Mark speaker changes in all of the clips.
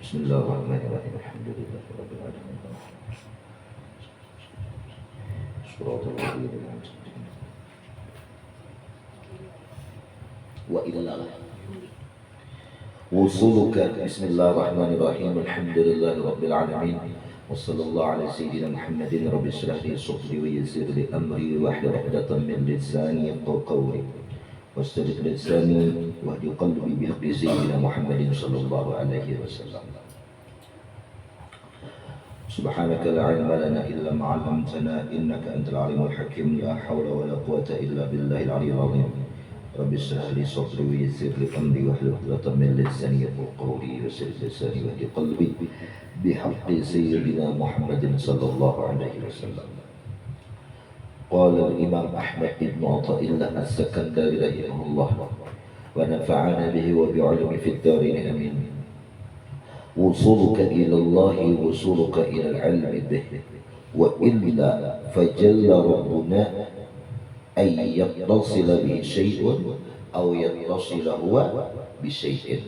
Speaker 1: Bismillahirrahmanirrahim. Alhamdulillahirabbil alamin. Shiratal ladzina an'amta 'alaihim. Wa illallah. Wusuluka. Bismillahirrahmanirrahim. Alhamdulillahirabbil alamin. Wassallallahu ala sayyidina Muhammadin rabbi shrah li sadri wa yassir li amri wahlul 'uqdatam min lisani yafqahu qawli. واستجب لساني واهد قلبي بحق سيدنا محمد صلى الله عليه وسلم. سبحانك لا علم لنا إلا ما علمتنا إنك أنت العليم الحكيم. لا حول ولا قوة إلا بالله العلي العظيم. رب اشرح لي صدري ويسر لي أمري واحلل عقدة من لساني يفقهوا قولي وسدد لساني واهد قلبي بحق سيدنا محمد صلى الله عليه وسلم. قال الإمام أحمد بن عطاء الله السكندري رحمه الله ونفعنا به وبعلمه في الدارين آمين. وصولك إلى الله وصولك إلى العلم به وإلا فجل ربنا أن يتصل به شيء أو يتصل هو بشيء.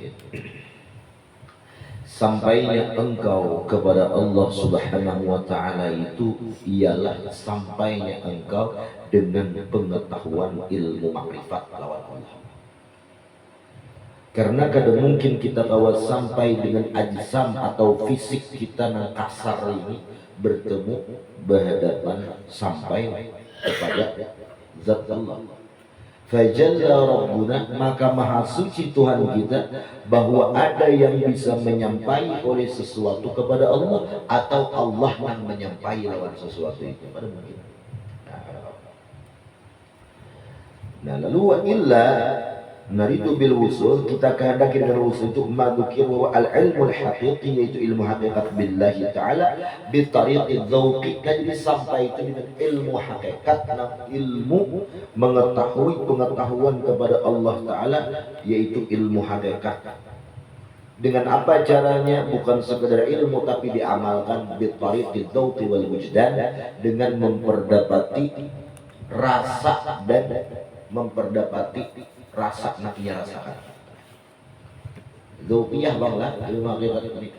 Speaker 1: Sampainya engkau kepada Allah Subhanahu wa ta'ala itu ialah sampainya engkau dengan pengetahuan ilmu makrifat lawan Allah. Karena kadang mungkin kita bawa sampai dengan ajsam atau fisik kita yang kasar ini bertemu berhadapan sampai kepada zat Allah. Fajalla Rabbuna, maka maha suci Tuhan kita, bahwa ada yang bisa menyampai oleh sesuatu kepada Allah atau Allah yang menyampai lawan sesuatu itu pada mungkin. Nah lalu wa illa naridu bil wusul, kita kehendaki dengan wusul itu madukir wa al ilmu al haqiqi, yaitu ilmu hakikat billahi ta'ala bi tariqi dzauqi. Jadi sampai itu dengan ilmu hakikat, ilmu mengetahui pengetahuan kepada Allah Ta'ala, yaitu ilmu hakikat. Dengan apa caranya? Bukan sekedar ilmu tapi diamalkan bi tariqi dzauqi wal wujdan, dengan memperdapati rasa dan memperdapati rasa nak ia rasakan. Dzauqiyah banglah ilmu hakikat ini.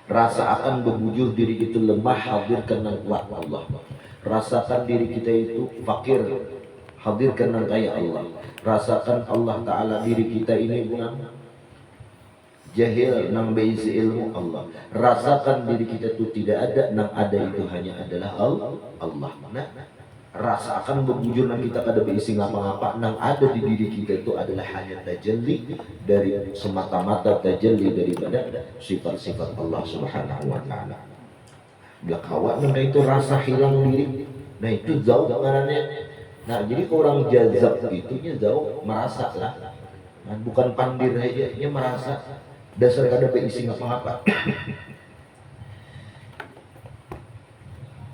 Speaker 1: Rasa akan berbujur diri itu lemah, hadirkan yang kuat Allah. Rasakan diri kita itu fakir, hadirkan yang kaya Allah. Rasakan Allah Ta'ala diri kita ini bukan jahil, nang beisi ilmu Allah. Rasakan diri kita itu tidak ada, nang ada itu hanya adalah Allah. Nah, rasa akan berbujur nang kita kada beisi ngapa-ngapa, nang ada di diri kita itu adalah hanya tajalli dari semata-mata tajalli daripada sifat-sifat Allah Subhanahu wa ta'ala. Belakawa nang itu rasa hilang diri, nah itu jauh ngarannya. Nah jadi orang jazab itunya jauh merasa lah, nah, bukan pandir aja, dia merasa dasar kada beisi ngapa-ngapa.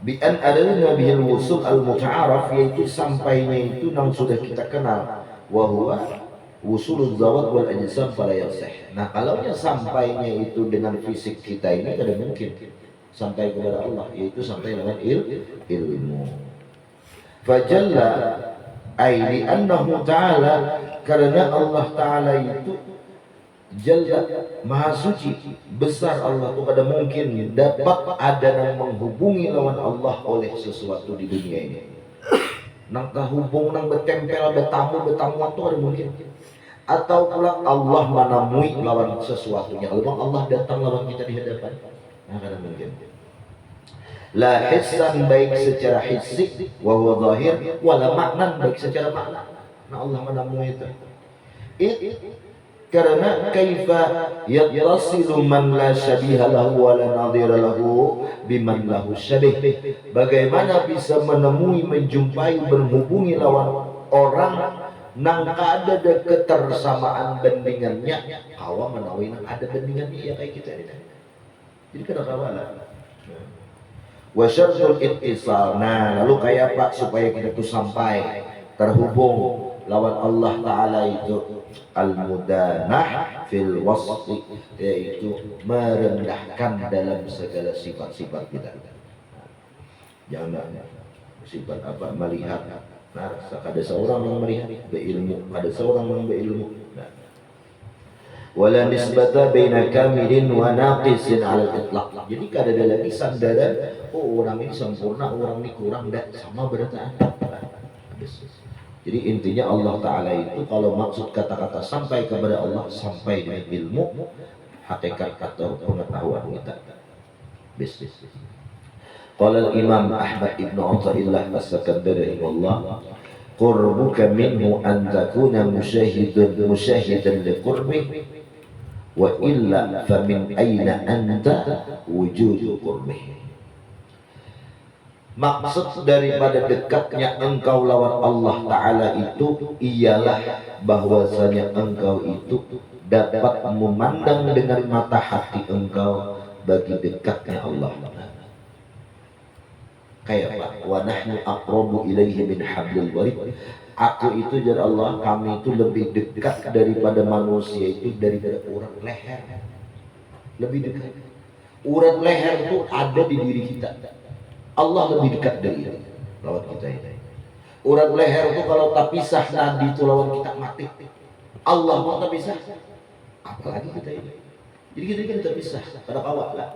Speaker 1: Bi'an adalna bihil wusul al-muta'araf, yaitu sampainya itu yang sudah kita kenal, wa huwa wusulul zawat wal ajsam fala yasih. Nah kalaunya sampainya itu dengan fisik kita ini tidak mungkin sampai kepada Allah, yaitu sampai dengan ilmu. Fajalla ay li annahu ta'ala, karena Allah Ta'ala itu Jalla maha suci, besar Allah itu kada mungkin dapat ada yang menghubungi lawan Allah oleh sesuatu di dunia ini. Nang kahubung, nang betempel, betamuan itu ada mungkin. Atau pula Allah menemui lawan sesuatunya. Kalau Allah datang lawan kita di hadapan, nah kada mungkin. La hissan, baik secara hisik, wa huwa zahir, wala maknan, baik secara makna. Nah Allah menemui itu. Karena kaifa yattasilu man la syabiha lahu wa la nadhira lahu biman lahu syabih. Bagaimana bisa menemui, menjumpai, berhubungi lawan orang nang ada ketersamaan bandingannya, kawa menawi nang ada bandingannya ya kayak kita ini. Jadi kada kawalah. Wa syartul ittisal. Nah, lalu kayak apa supaya kita tuh sampai terhubung lawan Allah Ta'ala itu? Al-mudanah fil wasfi, yaitu merendahkan dalam segala sifat-sifat kita. Jangan sifat apa? Melihat. Nah, ada seorang yang melihat berilmu, ada seorang yang berilmu. Nah, wala nisbata baina kamilin wa naqisin 'ala al-itlaq. Jadi kada ada lagi sandaran oh orang ini sempurna, orang ini kurang, dan sama berarti. Jadi intinya Allah Ta'ala itu kalau maksud kata-kata sampai kepada Allah, sampai dengan ilmu hakikat atau pengetahuan kita. Bisnis. Qala al-Imam Ahmad ibn Athaillah as-Sakandari rahimahullah, qurbuka minhu an takuna musyahidan liqurbi wa illa famin aina anta wujudu qurbi. Maksud daripada dekatnya engkau lawan Allah Ta'ala itu ialah bahwasanya engkau itu dapat memandang dengan mata hati engkau bagi dekatnya Allah. Kayak apa? Wa nahnu aqrabu ilaihi min hablil warid. Aku itu jar Allah, kami itu lebih dekat daripada manusia itu daripada urat leher. Lebih dekat. Urat leher itu ada di diri kita. Allah lebih dekat dari itu lawan kita ini. Urat leher itu kalau tak pisah nadi itu lawan kita mati. Allah mau tak pisah, apalagi kita ini. Jadi kita kan terpisah pada awal lah.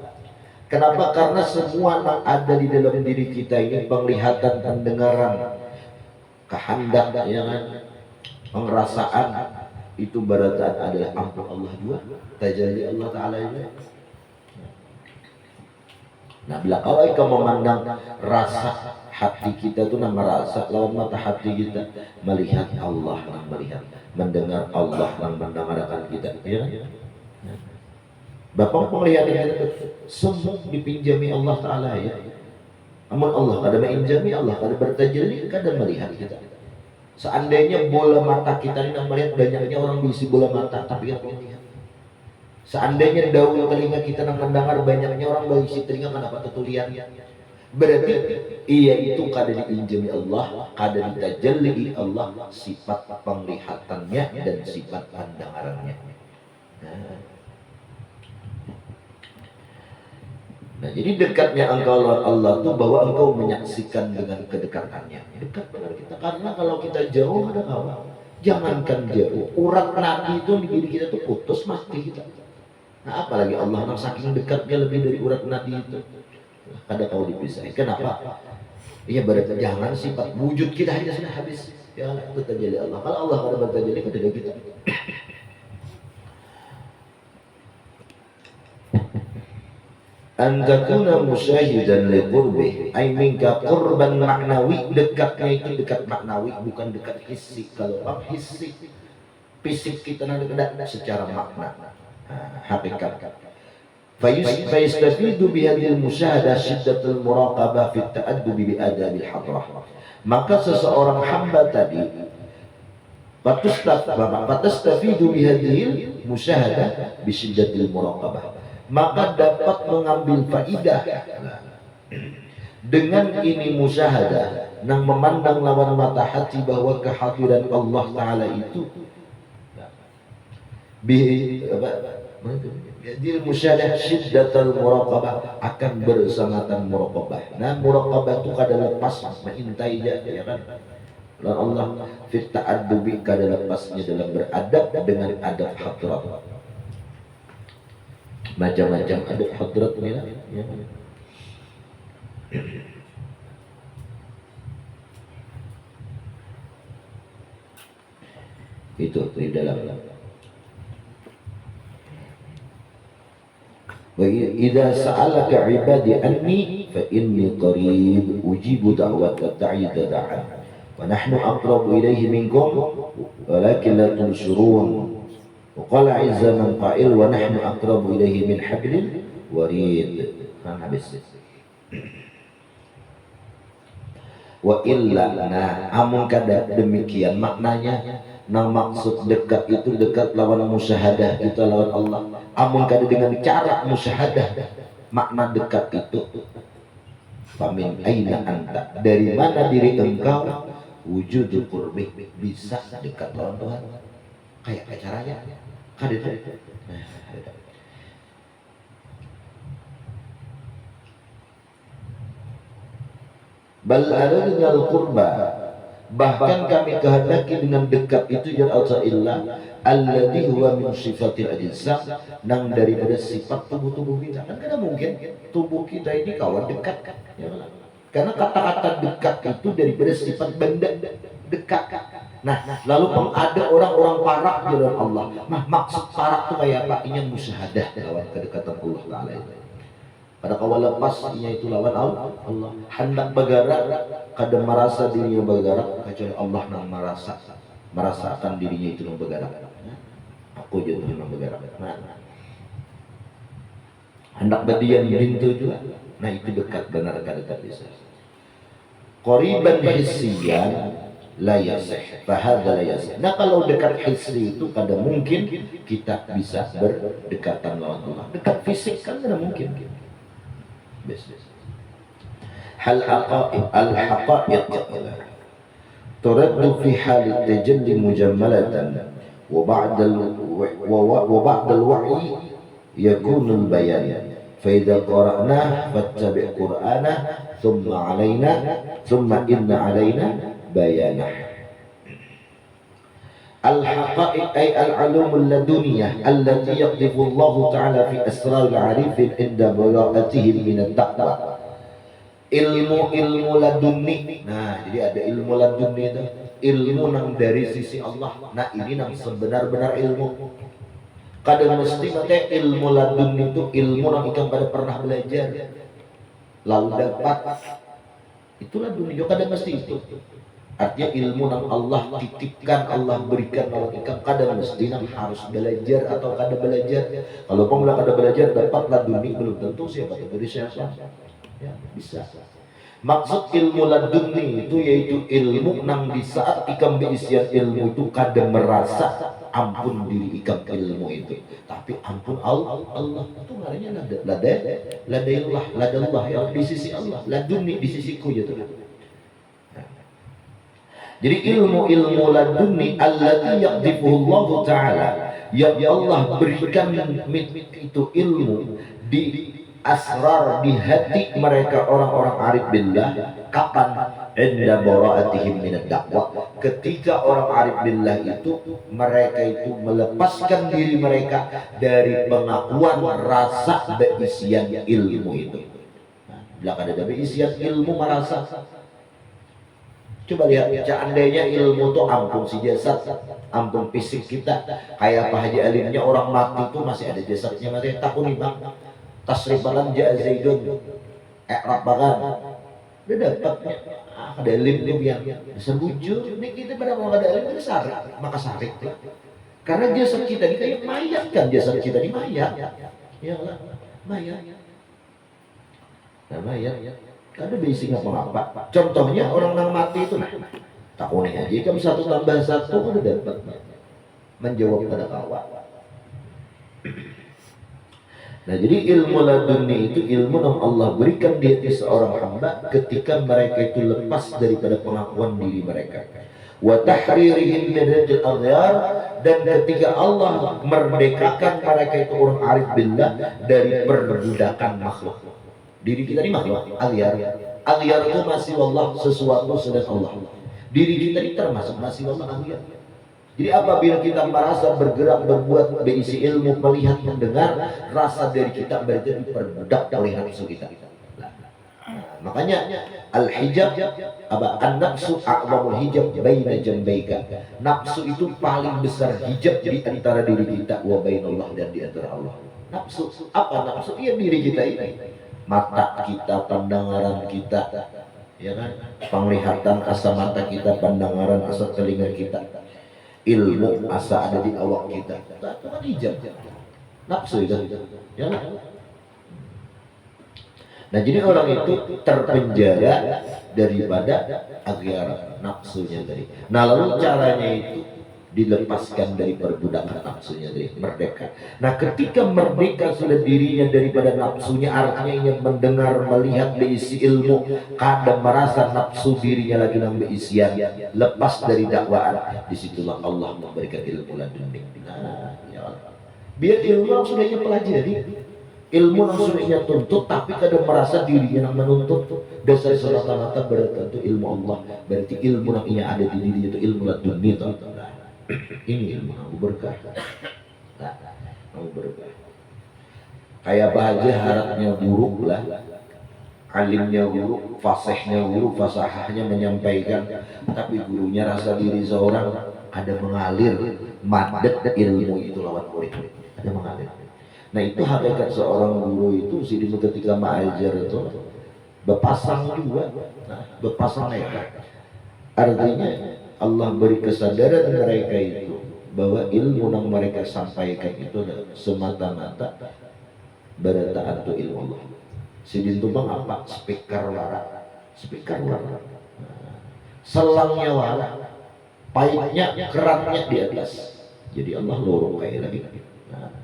Speaker 1: Kenapa? Karena semua yang ada di dalam diri kita ini, penglihatan, pendengaran, kehendak, ya kan, pengerasaan, itu berarti adalah ampun Allah juga, tajalli Allah Ta'ala juga. Nah, bila kau memandang rasa hati kita itu nama rasa, lawan mata hati kita melihat Allah yang melihat, mendengar Allah yang mendengarkan kita, ya kan? Bapak penglihatan kita semua dipinjami Allah Ta'ala ya. Namun Allah kada menginjami, Allah kada bertajalli, kada melihat kita. Seandainya bola mata kita ini melihat, banyaknya orang bisi bola mata tapi yang melihat. Seandainya daun telinga kita yang mendengar, banyaknya orang bisi telinga kenapa tutulian. Berarti iya itu kada diinjami Allah, kada ditajalli Allah, sifat penglihatannya dan sifat pendengarannya. Nah, jadi dekatnya engkau lawan Allah itu bahwa engkau menyaksikan dengan kedekatannya. Dekat dengan kita, karena kalau kita jauh ada kawan. Jangankan jauh, urat nadi itu di diri kita tuh putus mati kita. Nah, apalagi Allah yang saking dekatnya lebih dari urat nadi itu. Kada kau dipisahin. Kenapa? Iya berarti jangan sifat wujud kita hanya sudah habis. Ya itu tajalli Allah. Kalau Allah kada bertajalli kepada kita. Antakuna musyahidan liqurbih, ay minka qurban maknawi, dekatnya itu dekat maknawi, bukan dekat fisik. Kalau fisik, fisik kita nanti dekat secara makna, hakikat. Fayastafidu bihadil musyahadah syiddatul muraqabah fit ta'addubi bi adabil hadrah. Maka seseorang hamba tadi fatastafidu bihadil musyahadah bi syiddatil muraqabah, maka dapat mengambil faidah dengan ini musyahadah yang memandang lawan mata hati bahwa kehadiran Allah Ta'ala itu jadi musyahadah syiddatul muraqabah, akan bersangatan muraqabah. Nah muraqabah itu kada lepas mengintai ya kan. Dan Allah fit ta'addubi kada lepasnya dalam beradab dengan adab hadrat. Macam-macam adab hadrat ni lah ya. Itu di dalam. Wa idza sa'alaka 'ibadi anni fa inni qarib ujibu da'wata da'i da'a wa nahnu aqrabu ilayhi minkum walakin la tunsurun. Qala izza man qa'il wa nahnu aqrabu ilayhi min hablil warid. Kan habis. Wa illa, nah amun kada demikian maknanya. Nah maksud dekat itu dekat lawan musyahadah kita lawan Allah. Amun kada dengan cara musyahadah, makna dekat itu famin aina anta, dari mana diri engkau wujudul qurbi, bisa dekat lawan Tuhan. Kayak caranya kada itu. Bal aradnal qurba, bahkan kami kehendaki dengan dekat itu ya Allah alladhi huwa min sifatil ajsam, nang daripada sifat tubuh-tubuh kita. Kan kada mungkin tubuh kita ini kawan dekat, ya kan? Karena kata-kata dekat itu daripada sifat benda dekat. Nah, lalu pun ada orang-orang parak di dalam Allah. Nah, maksud parak itu kayak apa? Ingin musyahadah lawan kedekatan Allah Ta'ala itu. Pada kawal lepas itu lawan Allah. Hendak bergerak, kadang merasa dirinya bergerak, kecuali Allah yang merasakan dirinya itu yang bergerak. Aku jatuh yang bergerak. Nah, hendak berdiam pintu juga. Nah, itu dekat, benar dekat bisa. Qariban hissiyan la yasih, fahadha la yasih. Nah, kalau dekat hissi itu kadang mungkin kita bisa berdekatan lawan Allah. Dekat fisik kan kadang mungkin. Hal al-haqa'iq turaddu fi hal at-tajalli mujammalatan wa ba'da al-wahyi yakunu al-bayan. Fa idza qara'na fattabi' qur'ana thumma 'alaina thumma inna 'alaina bayanah. Al-haqa'iq ay al-'ulum al-laduniyah allati yaqdhifu Allah Ta'ala fi asrar al-'arifin inda bara'atihim min ad-da'wah. Ilmu laduni. Nah, jadi ada ilmu laduni itu, ilmu nang dari sisi Allah. Nah, ini nang sebenar-benar ilmu. Kadang mesti mate ilmu laduni itu ilmu nang ikam pada pernah belajar lalu dapat. Itulah dunia, kadang mesti itu. Artinya ilmu nang Allah titipkan, Allah berikan kalau ikam kadang mesti nang harus belajar atau kada belajar. Kalau pemula kada belajar dapatlah dunia, belum tentu siapa dari siapa. Ya, bisa. Maksud ilmu laduni itu yaitu ilmu nang di saat ikam beisian ilmu itu kadang merasa ampun diri ikam ilmu itu, tapi ampun Allah itu ngaranya ladallah ya, di sisi Allah, laduni di sisiku gitu. Jadi ilmu laduni allati yaqdifuhu Allah Ta'ala, yang Allah berikan itu ilmu di asrar, di hati mereka orang-orang arif billah. Kapan? Inda bara'atihim minad dakwah, ketika orang arif billah itu mereka itu melepaskan diri mereka dari pengakuan rasa beisian ilmu itu. Bila ada beisian ilmu merasa, coba lihat, seandainya ilmu itu ampun si jasad, ampun fisik kita, kayak Pak Haji Alimnya orang mati itu masih ada jasadnya, mati takut nih bang. Tasrifalan ja'a Zaidun rabakan dia dapatnya ada lim yang sembujur. Ini kita pada mau ada lim itu sarik, maka sarik lah. Karena jasad kita ini kayak mayat kan, jasad kita ini mayat. Ya lah, mayat. Nah, mayat. Kada basic apa-apa. Contohnya orang yang mati itu, nah, takuni aja kan 1 tambah 1 udah dapat menjawab pada kawan. Nah, jadi ilmu laduni itu ilmu yang Allah berikan di hati seorang hamba ketika mereka itu lepas daripada pengakuan diri mereka. Wa tahririhim min al-aghyar, dan ketika Allah merdekakan mereka itu orang arif billah dari perbudakan makhluk. Diri kita ini makhluk, aghyar. Aghyar itu masih Allah, sesuatu selain Allah. Diri kita ini termasuk masih Allah aghyar. Jadi apabila kita merasa bergerak, berbuat, berisi ilmu, melihat, mendengar, rasa dari kita berarti diperbudak oleh nafsu kita. Makanya al-hijab apa? An-nafsu a'zamul hijab baina jambaika. Nafsu itu paling besar hijab di antara diri kita wa bainallah, dan di antara Allah. Nafsu apa? Nafsu iya diri kita ini. Mata kita, pandangan kita, ya kan? Penglihatan asa mata kita, pandangan asa telinga kita. Ilmu asa ada di awak kita. Itu kan hijab. Nafsu itu. Ya. Nah, jadi orang itu terpenjara daripada aghyar nafsunya tadi. Nah, lalu caranya itu dilepaskan dari perbudakan nafsunya, dari merdeka. Nah, ketika merdeka sudah dirinya daripada nafsunya, artinya ingin mendengar, melihat, berisi ilmu, kadang merasa nafsu dirinya lagi nang beisian, lepas dari dakwaan, disitulah Allah memberikan ilmu laduni. Nah, ya Allah. Biar ilmu yang sudah ia pelajari, ilmu yang sudah ia tuntut, tapi kadang merasa dirinya yang menuntut, dasar semata-mata berarti itu ilmu Allah, berarti ilmu yang ia ada di dirinya itu ilmu laduni. Ini ilmu aku berkah. Nah, aku berkah. Kayak bahagia harapnya buruk lah, alimnya buruk, fasihnya buruk, fasahahnya menyampaikan, tapi gurunya rasa diri seorang ada mengalir madat ilmu itu lawan murid, ada mengalir. Nah itu hakikat seorang guru itu sih ketika mengajar itu berpasang juga, nah, berpasang lebar. Artinya Allah beri kesadaran mereka itu bahwa ilmu yang mereka sampaikan itu adalah semata-mata bertaat tu ilmu Allah. Sidin tumbang apa? Speaker wara, speaker wara. Selangnya wara, pahitnya, keratnya di atas. Jadi Allah lorong kayak lagi. Nah.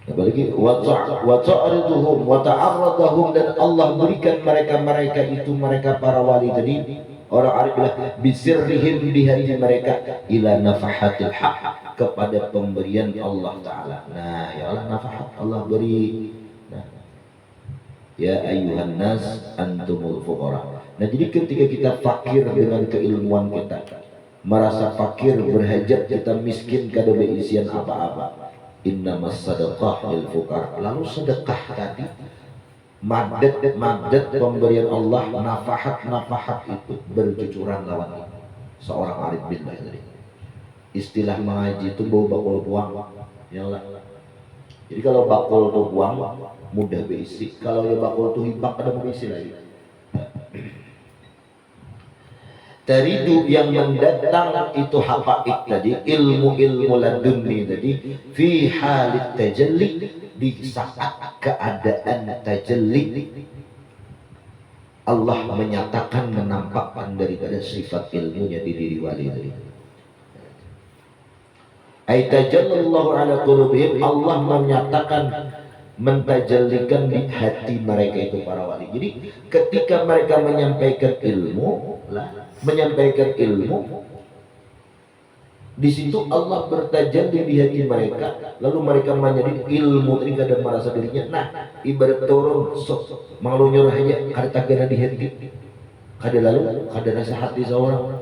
Speaker 1: Apalagi wata'ariduhum wata'arradahum, dan Allah berikan mereka itu mereka para wali tadi orang arif bisirrihim di hati mereka ila nafahatil haq, kepada pemberian Allah Ta'ala. Nah ya Allah, nafahat Allah beri. Nah, ya ayuhan nas antumul fuqara. Nah jadi ketika kita fakir dengan keilmuan kita, merasa fakir berhajat, kita miskin kada berisian apa-apa, innamas sadaqah lil fuqara. Lalu sedekah tadi madat pemberian Allah, nafahat itu bercucuran lawan seorang arif billah tadi. Istilah mengaji itu bau bakul buang, ya Allah. Jadi kalau bakul tuh buang mudah berisi, kalau ya bakul tuh hibak ada berisi lagi. Taridu yang mendatang itu hafaik tadi, ilmu ladunni tadi, fi halit tajalli, di saat keadaan tajalli Allah menyatakan, menampakkan daripada sifat ilmunya di diri wali tadi. Ay tajallallahu ala qulubihim, Allah menyatakan, mentajallikan di hati mereka itu para wali. Jadi ketika mereka menyampaikan ilmu, di situ Allah bertajalli di hati mereka, lalu mereka menjadi ilmu tadi kada merasa dirinya. Nah, ibarat turun sok mengalunyor hanya kada tagana di hati, kada lalu kada rasa hati seorang.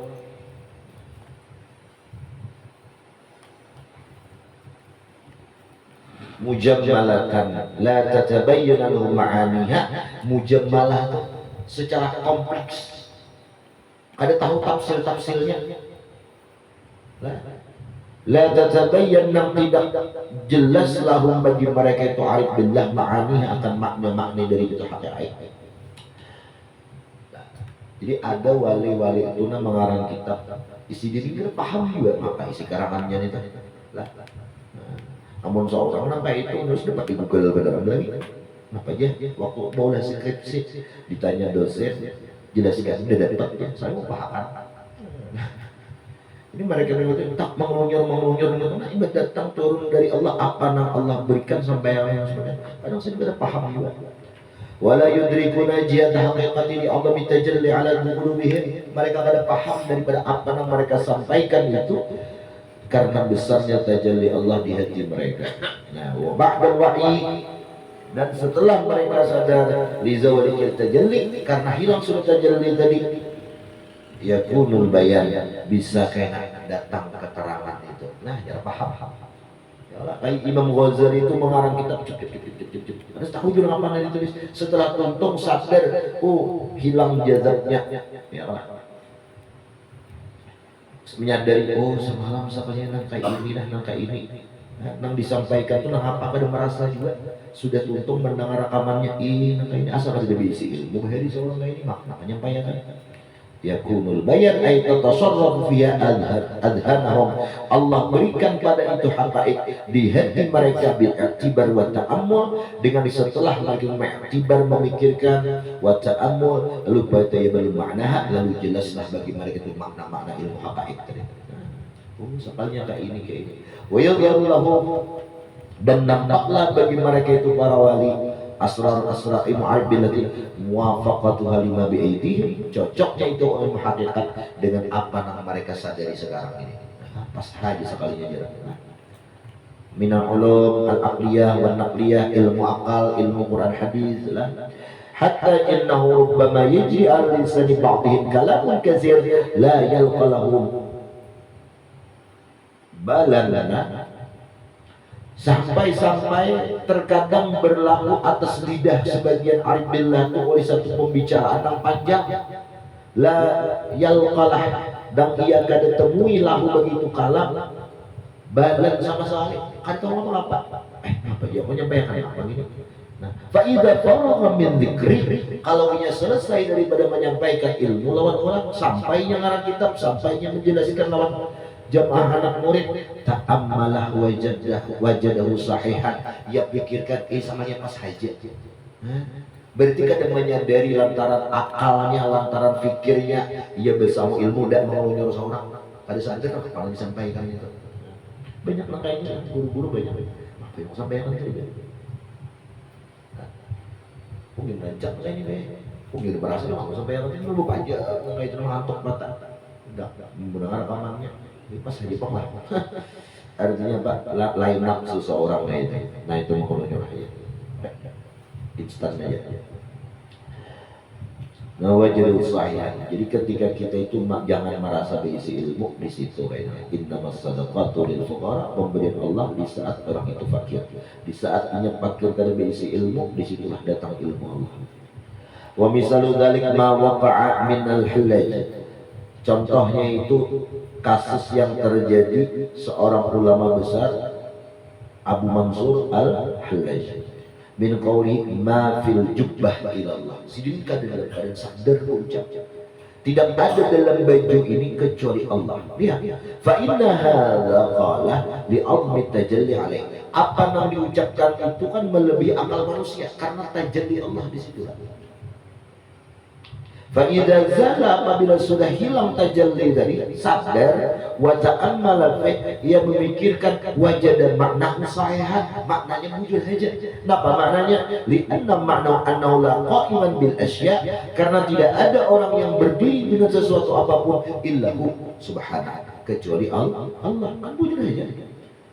Speaker 1: Mujammalatan la tatabayyana lahu ma'aniha, mujammalah itu secara kompleks, ada tahu tafsirnya. La tatabayyan, yang tidak jelas lahum bagi mereka itu arif billah ma'aniha, akan makna-makna dari itu hakikat. Jadi ada wali-wali itu mengarang kitab, isi diri kita paham juga apa isi karangannya itu. Namun seorang nampak itu harus dapat di Google benar lagi. Apa aja waktu mau skripsi ditanya dosen, jelaskan udah dapat ya, saya mau paham. Ini mereka mengatakan tak mengunyur nah ini datang turun dari Allah, apa yang Allah berikan sampai yang sebenarnya kadang saya tidak paham juga. Wala yudrikuna jihad haqiqati li Allah bitajalli ala qulubihim, mereka kada paham daripada apa yang mereka sampaikan itu karena besarnya tajalli Allah di hati mereka. Nah, wa ba'dal wa'i, dan setelah mereka sadar li zawali tajalli, karena hilang sudah tajalli tadi, yakunul bayan, bisa kena datang keterangan itu. Nah, ya paham. Ya Allah, kayak Imam Ghazali itu mengarang kitab harus tahu juga apa yang ditulis. Setelah tuntung sadar, oh hilang jazabnya. Ya Allah, menyadari, oh semalam sapanya nang kayak ini dah, nang kayak ini, nang disampaikan tuh nang apa kada merasa juga, sudah tuntung mendengar rekamannya ini nang kayak ini, asal kada diisi ilmu bahari seorang kayak ini makna menyampaikan. Yakunul bayan ay tatasarrafu fiha adhanahum, Allah berikan pada itu haqiqat di hati mereka bil i'tibar wa ta'ammul, dengan setelah lagi mengiktibar, memikirkan, wa ta'ammul, lalu batayyabul ma'naha, lalu jelaslah bagi mereka itu makna-makna ilmu haqiqat tadi. Oh sekalnya kayak ini wa yadhharu lahum, dan nampaklah bagi mereka itu para wali asrar ilmu arif billati muwafaqatuha lima bi'aidihim, cocoknya itu ilmu hakikat dengan apa yang mereka sadari sekarang ini. Pas haji sekalinya jarak. Minal ulum al-aqliyah wa naqliyah, ilmu akal, ilmu Quran hadis lah. hatta innahu rubbama yajri ala lisani ba'dihim kalamun katsir la yalqa lahum balana. Sampai-sampai terkadang berlaku atas lidah sebagian arif billah itu oleh satu pembicaraan yang panjang, la yalqalah, dan ia kada temui lahu begitu kalam balan sama sekali. Kan kamu ngomong apa? Apa dia menyampaikan apa gini? Nah, fa idza faragha min dzikri, kalau ia selesai daripada menyampaikan ilmu lawan orang, sampainya ngarang kitab, sampainya menjelaskan lawan jamaah anak murid, ta'ammalah wajadahu sahihan, ia pikirkan samanya pas haji. Berarti kadang menyadari lantaran akalnya, lantaran fikirnya, ia bersama ilmu dan mau nyuruh seorang. Pada saat itu kalau disampaikan itu banyak makanya guru-guru banyak apa yang mau sampaikan itu. Mungkin rancang saya ini, mungkin berhasil nggak sampaikan itu lupa aja, nggak itu ngantuk mata, enggak mendengar rekamannya. Pas haji pak lah. Artinya pak lain nafsu seorang itu. Nah itu makhluknya ya. Instan aja. Nah wajib usahayan. Jadi ketika kita itu jangan merasa berisi ilmu di situ kayaknya. Innamas sadaqatu lil fuqara, pemberian Allah di saat orang itu fakir. Di saat dia fakir karena berisi ilmu, disitulah datang ilmu Allah. Wa misalu dzalik ma waqa'a min al-hillaj. Contohnya itu kasus yang terjadi seorang ulama besar Abu Mansur Al-Hallaj min qawli ma fil jubbah ilallah. Sidin kada dalam keadaan sadar berucap tidak ada dalam baju ini kecuali Allah. Lihat, fa inna hadza qala li azmi tajalli alaih. Apa yang diucapkan itu kan melebihi akal manusia karena tajalli Allah di situ. Fa'idha zala, apabila sudah hilang tajalli dari sadar, wa ta'ammala fi, ia memikirkan wajah dan makna sahihan, maknanya wujud saja. Apa maknanya? Li'anna makna annahu la qa'iman bil asya, karena tidak ada orang yang berdiri dengan sesuatu apapun illahu subhanahu, kecuali Allah. Allah kan wujud saja.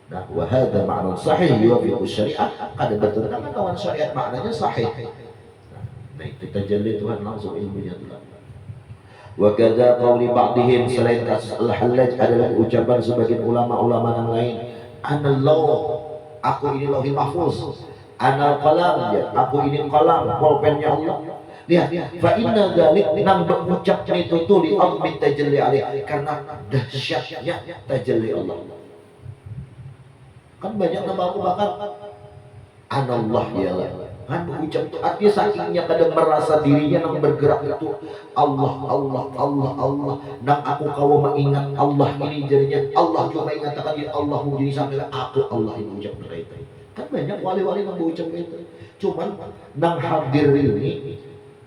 Speaker 1: Nah, wa hadha makna sahih yuwafiqu syariah, kada bertentangan dengan syariat, maknanya sahih. Nah itu tajalli Tuhan langsung ilmunya Tuhan. Wa kadza qauli ba'dihim, selain kasus Al-Hallaj adalah ucapan sebagian ulama-ulama yang lain. Anallahu, aku ini lauhil mahfuz. Anal qalam, ya, aku ini qalam, pulpennya Allah. Lihat, fa inna dzalik nang berucap itu li azmi tajalli alaih, karena dahsyatnya tajalli Allah. Kan banyak nama aku bahkan anallah ya Allah. Kan berucap itu artinya sakingnya kadang merasa dirinya nang bergerak itu Allah Allah Allah Allah, nang aku kau mengingat Allah ini jadinya Allah cuma mengatakan ya Allah jadi sampai aku Allah itu ucap mereka. Kan banyak wali-wali yang berucap itu. Cuman nang hadir ini,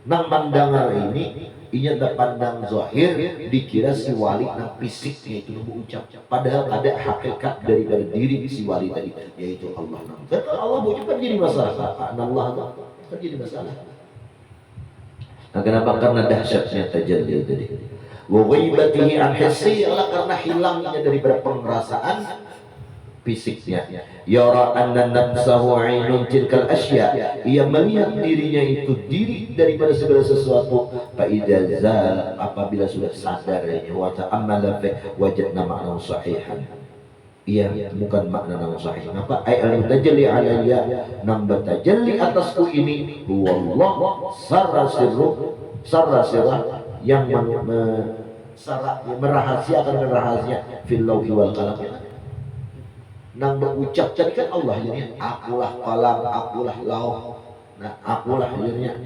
Speaker 1: nang mendengar ini, inya tak pandang zahir, dikira si wali nang fisiknya itu berucap. Padahal ada hakikat dari diri si wali tadi, yaitu Allah. Kalau Allah berucap kan jadi masalah. Allah kan jadi masalah. Nah, kenapa? Karena dahsyatnya tajalli tadi. Wa ghaibatihi an hissi, karena hilangnya daripada pengerasaan fisiknya. Yara anna nafsahu ainun tilkal asya, ia melihat dirinya itu diri daripada segala sesuatu. Fa idza zal, apabila sudah sadar wa ta'ammala fi wajadna ma'na sahihan, ia bukan makna yang sahih. Apa? Ai al-tajalli alayya, nam batajalli atasku ini huwa Allah sarra sirra yang merahasiakan rahasia fil lauhi wal qalam. Nang berucap tadi kan Allah jadinya akulah qalam, akulah lauh. Nah, akulah jadinya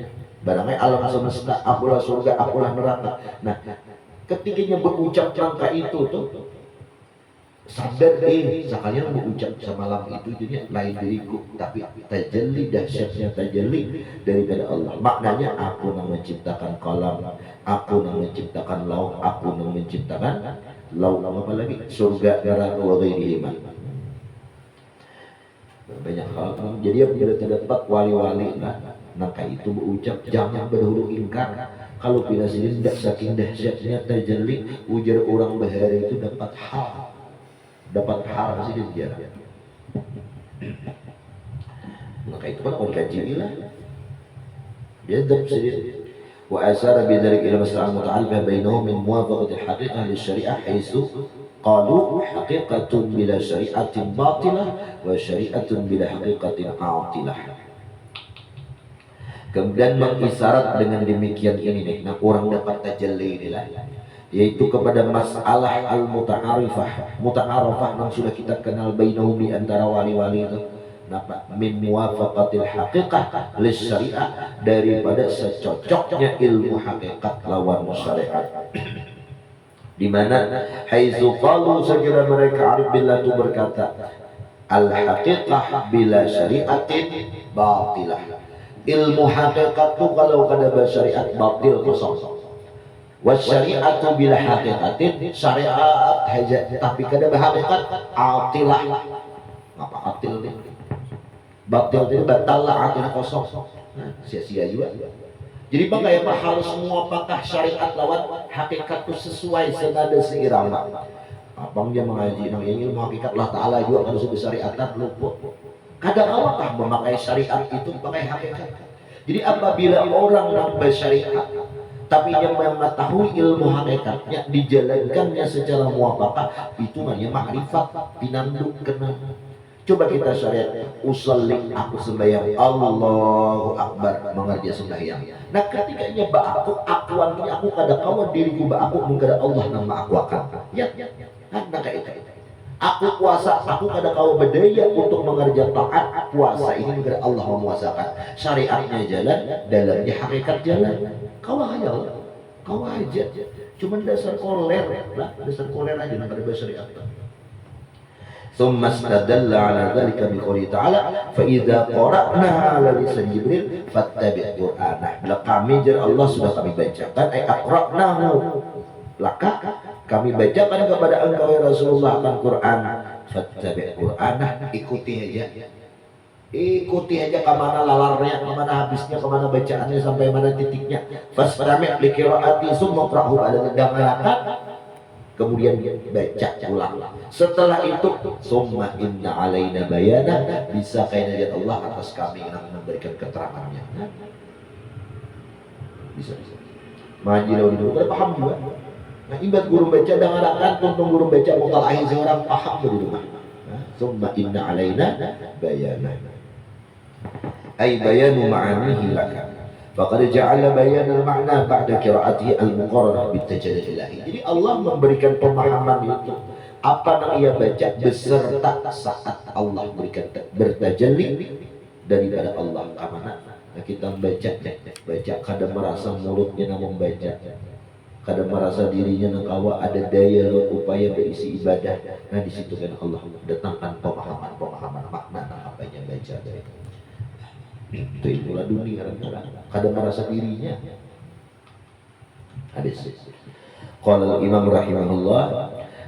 Speaker 1: barangkali alam semesta, akulah surga, akulah neraka. Nah, ketikanya berucap rangka itu tuh sadar sekalian berucap semalam itu jadinya lain diriku, tapi tajalli dahsyatnya tajalli daripada Allah. Maknanya aku yang menciptakan qalam, aku yang menciptakan lauh, aku yang menciptakan lauh, apa lagi surga, neraka wa ghairihi. Banyak hal. Jadi apabila terdapat wali-wali maka itu berucap jangan berdahulu ingkar. Kalau bila sini tidak saking dahsyatnya tajalli, ujar orang bahari itu dapat hal sih di sejarah. Maka itu kan orang kaji lah. يذهب سيد وأشار بذلك إلى مسألة متعلقة بينهم من موافقة الحقيقة للشريعة حيث قالوا حقيقة بلا شريعة باطلة وشريعة بلا حقيقة عاطلة. Kemudian mengisyarat dengan demikian ini nih, nah orang dapat tajalli inilah, yaitu kepada masalah al-muta'arifah, muta'arifah yang sudah kita kenal bainahum di antara wali-wali itu. Napa? Min muwafaqatil haqiqah lis syariah, daripada secocoknya ilmu hakikat lawan syariat. Di mana haitsu qalu, sekira mereka arif billah itu berkata al haqiqah bila syariatin batilah. Ilmu hakikat itu kalau kada bersyariat batil kosong. Wasyariatu bila hakikatin, syariat haja tapi kada berhakikat atilah. Apa atil ini? Batil itu batal lah, atil kosong. Nah, sia-sia juga. Jadi bagaimana harus semua pakah syariat lawan hakikat itu sesuai senada seirama. Abang dia mengaji nang ilmu hakikat Allah Ta'ala juga kan sudah syariatan lupa. Kadang awakah memakai syariat itu pakai hakikat. Jadi apabila orang yang bersyariat tapi yang mengetahui ilmu hakikatnya dijalankannya secara muwafaqah, itu namanya makrifat, pinanduk kenal. Coba kita syariat usolli, aku sembahyang Allahu Akbar, mengerja sembahyang. Nah ketika ia aku akuannya aku kada kawan diriku aku mengkada Allah nama aku akan. Ya, nah kayak itu. Aku puasa, aku kada kau berdaya untuk mengerjakan taat. Puasa ini negara Allah memuasakan. Syariatnya jalan, dalamnya hakikat jalan. Kau aja, kau aja. Cuman dasar koler, lah dasar koler aja pada bersyariat. ثم استدل على ذلك بقوله تعالى فإذا قرأناها على لسان جبريل فاتبع قرآنه. Bila kami jar Allah sudah kami bacakan aqra'nahu, laka kami bacakan kepada engkau ya Rasulullah akan Quran, fattabi' Qur'anah, ikuti aja kemana lalarnya, kemana habisnya, kemana bacaannya, sampai mana titiknya. Fastami' li qira'ati summa qra'hu, ada dengarkan kemudian baca ulang. Setelah itu summa inna alaina bayana, bisa kainnya Allah atas kami yang memberikan keterangannya. Bisa. Maji lawan itu kan paham juga. Nah, ibarat guru baca dengarkan, tuntung guru baca mutalahi seorang paham di rumah. Summa inna alaina bayana. Ay bayanu ma'anihi laka. Faqad ja'ala bayan al-ma'na ba'da qira'atihi al-muqarrarah bit-tajalli ilahi. Jadi Allah memberikan pemahaman itu apa yang ia baca beserta saat Allah berikan bertajalli daripada Allah ke mana. Nah, kita baca kada merasa mulutnya namun baca, kada merasa dirinya nakawa ada daya upaya berisi ibadah. Nah di situ kan Allah datangkan pemahaman makna apa yang baca dari itu ilmu laduni kadang-kadang kada merasa dirinya. Hadis qala al-imam rahimahullah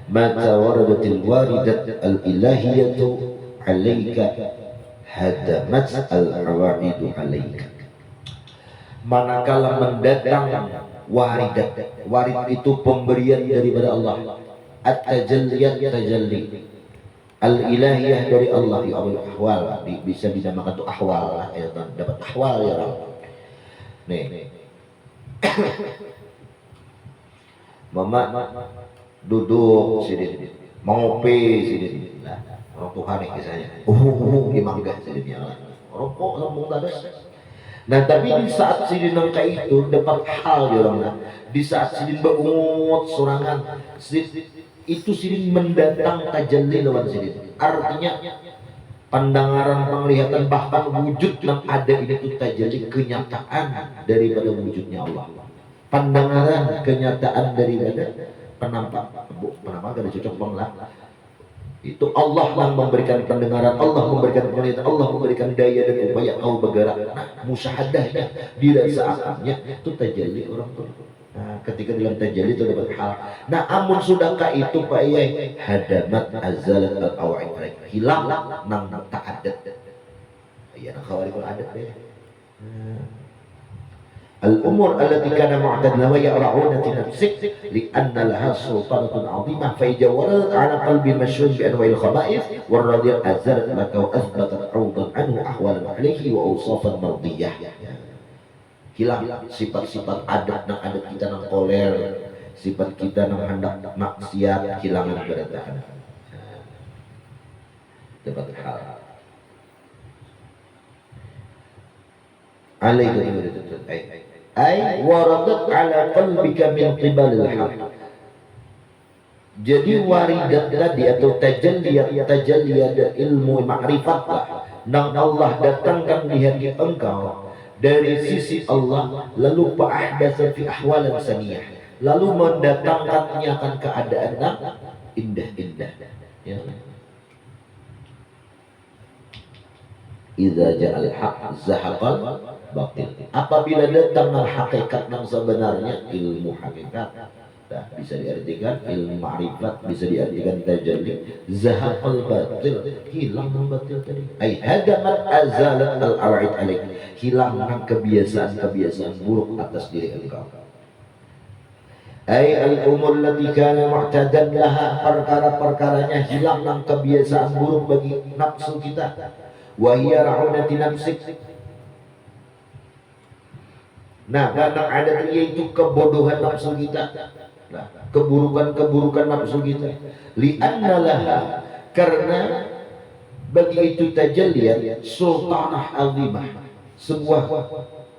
Speaker 1: mata waradatil waridat al-ilahiyatu alaika hadamat al-awaidu alaika. Manakala mendatang warid itu pemberian daripada Allah, at-tajalliyat tajalli, al-ilahiyah dari Allah, ya Allah ahwal, bisa dinamakan itu ahwal lah, ya dapat ahwal ya orang. Nih, mama duduk sini, ngopi sini, nah, orang Tuhan nih kisahnya, dimanggah sini ya, rokok sambung tadas. Nah tapi di saat sidin nangka itu dapat hal ya orang, di saat sidin beungut sorangan, itu sidin mendatang tajalli lawan sidin. Artinya pandangaran penglihatan bahkan wujud yang ada itu tajalli kenyataan daripada wujudnya Allah. Pandangaran kenyataan daripada penampak kada cocok banget. Itu Allah yang memberikan pendengaran, Allah memberikan penglihatan, Allah memberikan daya dan upaya kau bergerak. Nah, musyahadahnya, dirasakannya itu tajalli orang tuh. Nah, ketika dalam tajalli itu dapat hal. Nah, amun sudahkah itu Pak Iyai hadamat azalat al-awa'id, hilang nang ta'adat. Ya, nang khawarikul adat deh. الأمور التي كان معتدلا ويرعون في نفسك لأن لها سلطانة عظيمة فإذا وردت على قلب المشهود بأنواع الخبائث والرذيل أزالت لك وأثبتت عوضا عنه أحوالا عليه وأوصافا مرضية. hilang sifat-sifat adat nang adat kita nang koler, sifat kita nang hendak maksiat hilangan beratahan dapat hal alaihi ay waradat ala qalbika min qibalil haq. Jadi waridat tadi atau tajalliyat ilmu ma'rifat lah nang Allah datangkan di hati engkau dari sisi Allah, lalu fa'ahdatsa fi ahwalan saniyah, lalu mendatangkannya akan keadaan yang indah-indah ya. Idza ja'al haq zahaqal batil. Apabila datang hakikat yang sebenarnya, ilmu hakikat, nah, bisa diartikan ilmu ma'rifat, bisa diartikan tajalli. Zahaqal batil, hilang yang batil tadi. Ai hadamat azalat al-awa'id alaik, hilangkan kebiasaan-kebiasaan buruk atas diri engkau. Ai al-umur lati kana mu'tadan laha, perkara-perkaranya hilang yang kebiasaan buruk bagi nafsu kita. Wa hiya ra'unati nafsik. Nah, karena ada yaitu kebodohan nafsu kita, nah, keburukan nafsu kita. Li'anna laha, karena bagi itu tajalliyat sultanah azimah, sebuah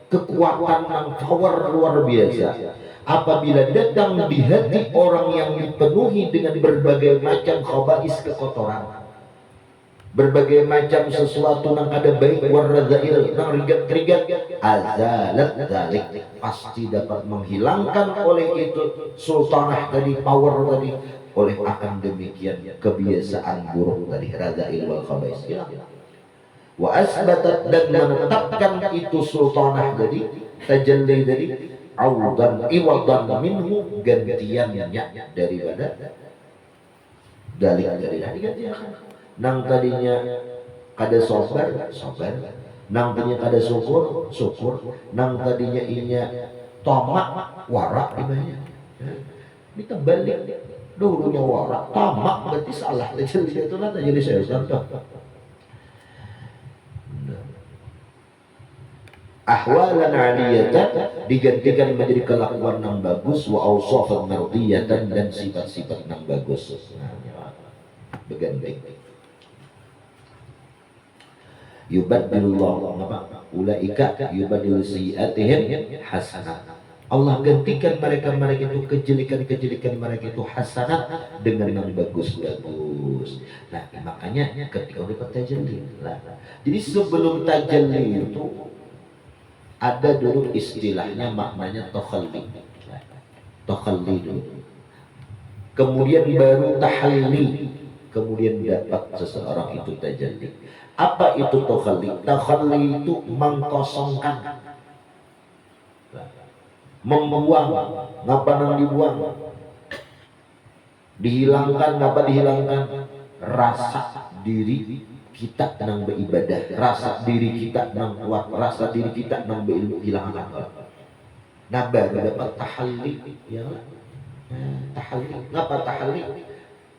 Speaker 1: kekuatan yang power luar biasa. Apabila datang di hati orang yang dipenuhi dengan berbagai macam khaba'is, kekotoran, berbagai macam sesuatu yang ada baik waradail yang rigat-rigat, azalat dalik, pasti dapat menghilangkan oleh itu sultanah tadi, power tadi, oleh akan demikian kebiasaan buruk tadi, radail wal khabais hilang. Wa asbatat, dan menetapkan itu sultanah tadi, tajalli tadi, audan iwadan minhu, gantiannya daripada dalik dari digantikan. Nang tadinya kada sabar, nang tadinya kada syukur, nang tadinya inya tamak, warak ibanya. Kita balik, dulunya warak, tamak berarti salah. Jadi itu lah jadi setan tuh. Ahwalan aliyatan digantikan menjadi kelakuan yang bagus, wa awsafan mardiyatan, dan sifat-sifat yang bagus. Berganti. Yubaddilullah ulaika yubaddilu sayyi'atihim hasanat. Allah gantikan mereka itu kejelekan mereka itu hasanat dengan yang bagus-bagus. Nah, makanya ketika dapat tajalli, jadi sebelum tajalli itu ada dulu istilahnya maknanya takhalli dulu. Kemudian baru tahalli, kemudian dapat seseorang itu tajalli. Apa itu takhalli? Takhalli itu mengkosongkan, membuang, ngapa nang dibuang, dihilangkan, ngapa dihilangkan, rasa diri kita nang beribadah, rasa diri kita nang kuat, rasa diri kita nang berilmu, hilangkan. Nah, baru dapat tahalli ya. Tahalli, ngapa tahalli?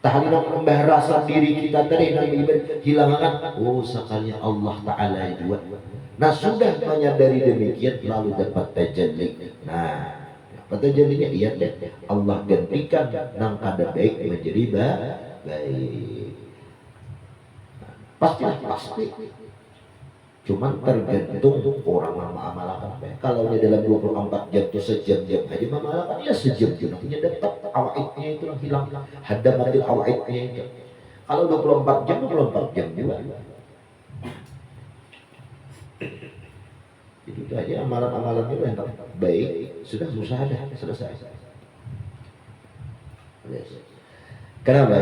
Speaker 1: Tahalli menambah rasa diri kita tadi nang beribadah, hilangkan. Oh, sekalian Allah Ta'ala buat. Nah, sudah menyadari demikian, lalu dapat tajalli. Nah, dapat tajallinya iya deh, Allah gantikan nang kada baik menjadi baik. Pasti. Cuman tergantung orang mengamalkan. Kalau dia dalam 24 jam itu sejam-jam aja mengamalkan, ya sejam-jam nantinya dapat awaidnya itu hilang, hadamatil awaidnya itu. Kalau 24 jam juga. Jadi itu aja amalan-amalan itu yang baik, sudah musahadah, selesai. Kenapa?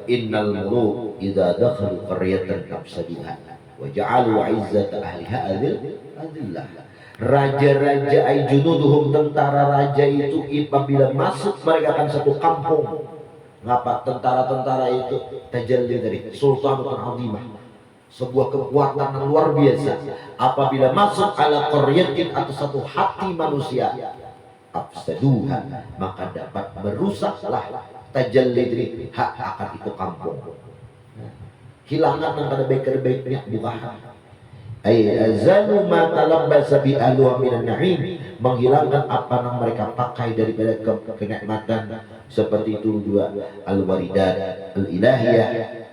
Speaker 1: Innal muluk idza dakhalu qaryatan afsaduha wa ja'alu 'izzata ahliha adillah. Raja-raja ay junuduhum, tentara raja itu apabila masuk mereka akan satu kampung. Ngapa? Tentara-tentara itu tajalli dari sultanul azimah, sebuah kekuatan yang luar biasa. Apabila masuk ala qaryatin, atau satu hati manusia, afsaduha, maka dapat merusaklah tajalli dari hak akan itu kampung. Hilangkan yang pada baik-baiknya bukan. Ay azalu ma talabbasa bi ahluha minan na'im, menghilangkan apa yang mereka pakai daripada kenikmatan seperti itu dua al-waridat al-ilahiyah,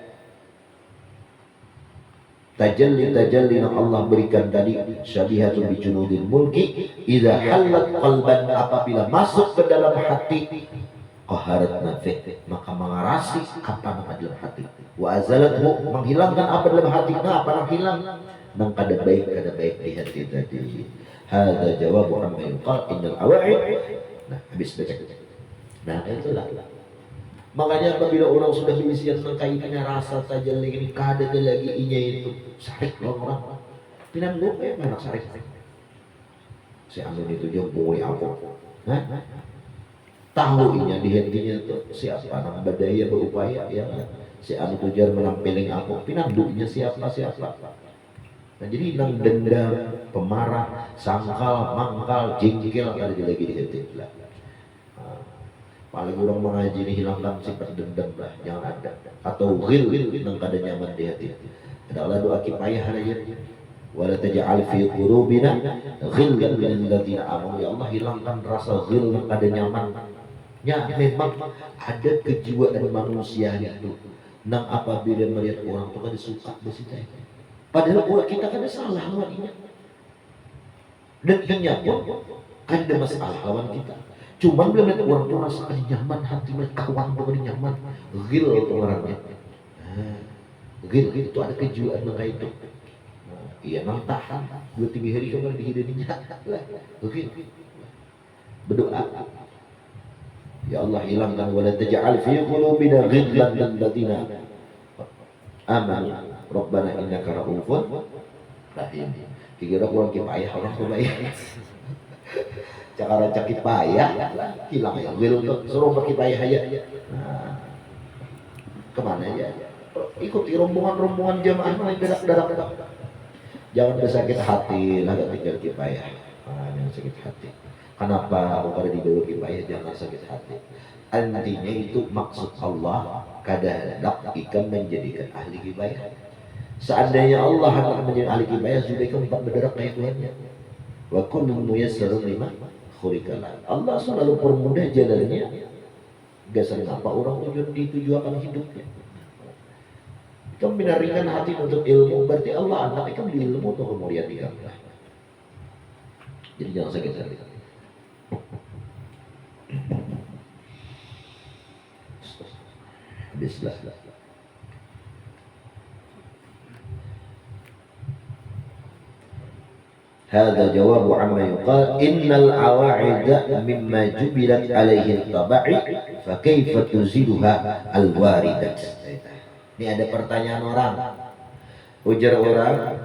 Speaker 1: tajalli yang Allah berikan tadi, syabihatun bi junudil mulki idza halat qalban, apabila masuk ke dalam hati, qaharat nafih, maka mengarasi apa yang ada dalam hati, wa azalathu, menghilangkan apa dalam hati, nah apa yang hilang nang kada baik di hati tadi. Hadza jawabu amma yuqal innal awa'id. Nah, habis baca. Nah, itulah. Makanya apabila orang sudah berisian kaitannya rasa tajalli ini kada lagi inya itu sarik orang. Pinan lu mana sarik. Si anu itu jomboi apa? Hah? Tahu inya di hatinya tuh siapa nang badaya berupaya ya. Si anu tujar menampiling aku. Pinan dunya siapa. Nah, jadi nang dendam, pemarah, sangkal, mangkal, jengkel ada lagi di hati. Nah, paling orang mengaji ini hilangkan sifat dendam lah, jangan ada. Atau ghil nang kada nyaman di hati. Adalah doa kifayah aja. Wala taj'al fi qulubina ghillan lil ladzina amanu. Ya Allah, hilangkan rasa ghil nang kada nyaman. Ya, memang ada kejiwaan manusia itu. Nang apabila melihat orang itu kada suka bersitai. Padahal buat kita kan salah lawannya. Dan inya pun kan ada masalah lawan kita. Cuma bila melihat orang tua rasa nyaman, hati mereka kawan bukan nyaman. Ghil itu orangnya. Ghil itu ada kejuaan mereka itu. Iya nang tahan. 2-3 hari kemarin dihidupnya. Ghil. Berdoa. Ya Allah, hilangkan wala taj'al fi qulubina ghillan lil ladzina amanu. Rabbana innaka ra'ufun rahim. Kira kurang kifayah orang terbaik. Cakara cakip payah hilang ya. Wil untuk suruh berkifayah aja. Nah, kemana ya? Ikuti rombongan jamaah main darak. Jangan bersakit hati lah tinggal kifayah. Jangan sakit hati. Kenapa kalau dibawa kifayah jangan sakit hati? Intinya itu maksud Allah kada hendak ikan menjadikan ahli kifayah. Seandainya Allah hendak menjadi ahli kifayah, sudah ikan tak berderak kayak Tuhannya. Wa kullu muyassarun lima khuliqalah. Allah selalu permudah jalannya. Gasan apa orang ditujukan hidupnya. Kamu menarikan hati untuk ilmu, berarti Allah anak ikan di ilmu untuk kemuliaan ikan. Jadi jangan sakit hati. Bismillah. Hadza jawabu amma yuqal innal awa'ida mimma jubilat alaihi al-taba'i fa kaifa tuziluha al-waridat. Ini ada pertanyaan orang. Ujar orang,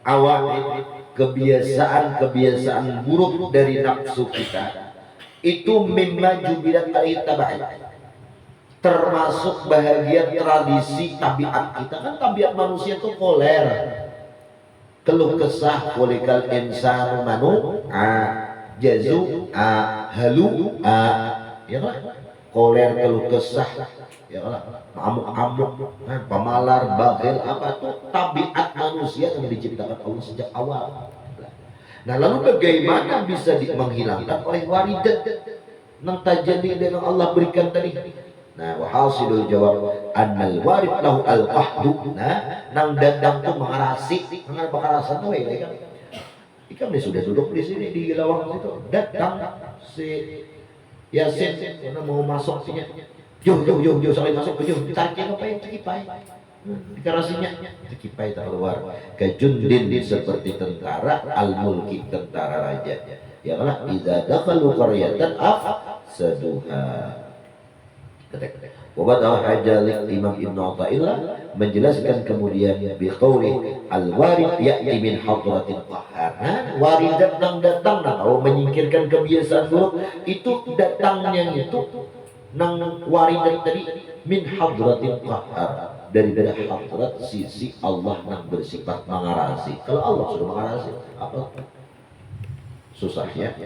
Speaker 1: awa'id, kebiasaan buruk dari nafsu kita itu mimma jubilat alaihi al-taba'i, termasuk bahagian tradisi tabiat kita. Kan tabiat manusia itu koler, keluh kesah, kulikal insanu manu jazu halu ya kan, koler, keluh kesah, ya kan, amuk-amuk, pemalar, bakhil, apa tuh tabiat manusia yang diciptakan Allah sejak awal. Nah, lalu bagaimana bisa menghilangkan oleh waridat nang tajalli dengan Allah berikan tadi? Nah, wahasilul jawab annal warid lahu al-qahdu. Nah, nang dadang tuh mengarasi, mengarasan tuh ya kan. Ikan dia sudah duduk di sini di lawang situ. Dadang si Yasin karena mau masuk sini. Yo sampai masuk ke yo. Tarik apa yang cekipai. Dikarasinya cekipai tak keluar. Kajundin seperti tentara al-mulki, tentara raja. Ya kan, idza dakhalu qaryatan afsaduha. Wabat al-Hajjalik Imam Ibn Atta'illah menjelaskan kemudian biqauli al-warid ya'ti min hadratil qahhar. Waridat nang datang kalau menyingkirkan kebiasaan buruk itu datangnya itu nang waridat tadi min hadratil qahhar, dari hadrat sisi Allah nang bersifat mengarasi. Kalau Allah sudah mengarasi apa susahnya?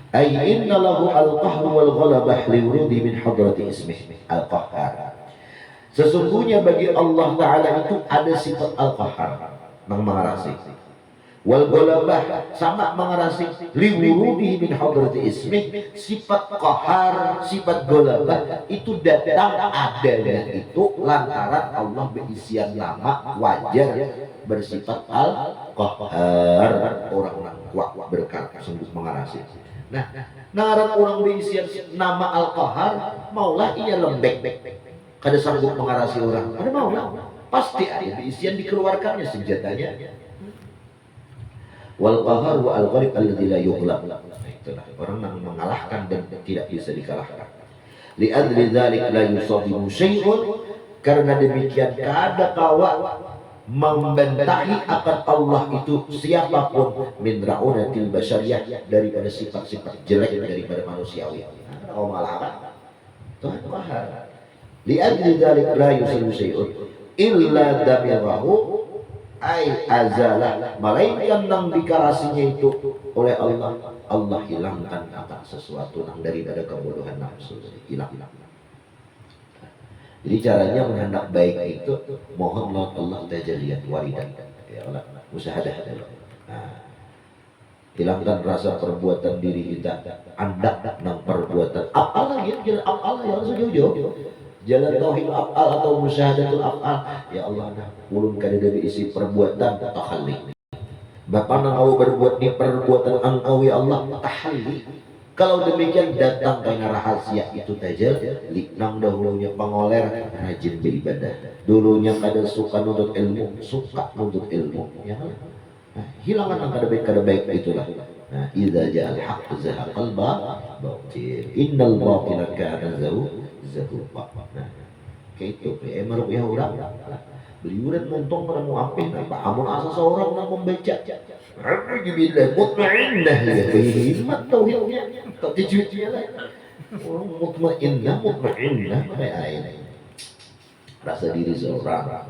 Speaker 1: Ay inna lahu al-qahru wal ghalabah liwurudi min hadrati ismih al-qahhar. Sesungguhnya bagi Allah Ta'ala itu ada sifat al-qahhar, yang mengarasi. Wal golabah sama mengerasi liwurudi min hadrati ismi, sifat qahar, sifat golabah itu datang adanya itu lantaran Allah berisian nama wajar bersifat al qahar, orang yang kuat berkata sungguh mengerasi. Nah, naran orang berisian nama al qahar maulah ia lembek kada sanggup mengerasi orang, ada maulah pasti ada berisian dikeluarkannya senjatanya. Wal qahar wa al ghalib alladzi la yughlab. Itulah orang yang mengalahkan dan tidak bisa dikalahkan. Li adli dzalik la yusabimu syai'un, karena demikian kada kawa membentahi akan Allah itu siapapun min ra'unatil basyariyah, daripada sifat-sifat jelek daripada manusiawi. Oh malah Tuhan qahar. Li adli dzalik la yusabimu syai'un illa damirahu ay azalah, malaikat yang dikarasinya itu oleh Allah, Allah hilangkan apa sesuatu yang daripada kebodohan nafsu, hilang. Jadi caranya menghendak baik itu mohon Allah tajalliyat waridan, ya Allah musyahadah. Nah, hilangkan rasa perbuatan diri kita, andak nang perbuatan apa lagi jalan apa yang harus jauh-jauh jalan tauhid af'al atau musyahadatul af'al. Ya Allah, nah ulun kada dari isi perbuatan tahalli. Bapa nang kau berbuat di perbuatan engkau ya Allah tahalli. Kalau demikian datang karena rahasia itu tajalli. Nang dahulunya pengoler rajin beribadah. Dulunya kada suka nuntut ilmu, suka nuntut ilmu. Ya nah, hilangkan yang kada baik itulah. Nah, idza ja'al haqq zahaqal batil. Innal batila kana zahuqa. Nah, kayak itu emang ya orang beliuran montong pada mau apa apa amun asa seorang yang membaca alhamdulillah mutmainnah ya hikmat tauhidnya tak dijuitnya lah orang mutmainnah kayak air rasa diri seorang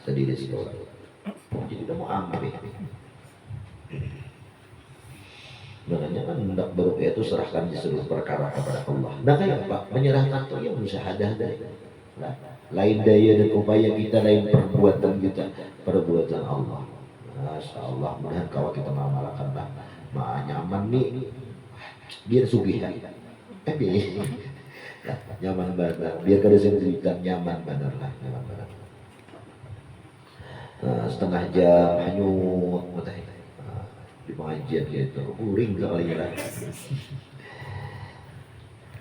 Speaker 1: jadi udah mau ambil. Makanya kan hendak beruqyah itu serahkan di seluruh perkara kepada Allah. Nah kayak apa? Menyerahkan itu yang musyahadah dari lain daya dan upaya kita, lain perbuatan kita, perbuatan Allah. Masya Allah, mudah kalau kita mengamalkan lah, nyaman nih, biar sugihan, nyaman banget, biar kada sendirian nyaman benar lah, nyaman banget. Nah, setengah jam hanyut, di pengajian gitu, uring sekali lah.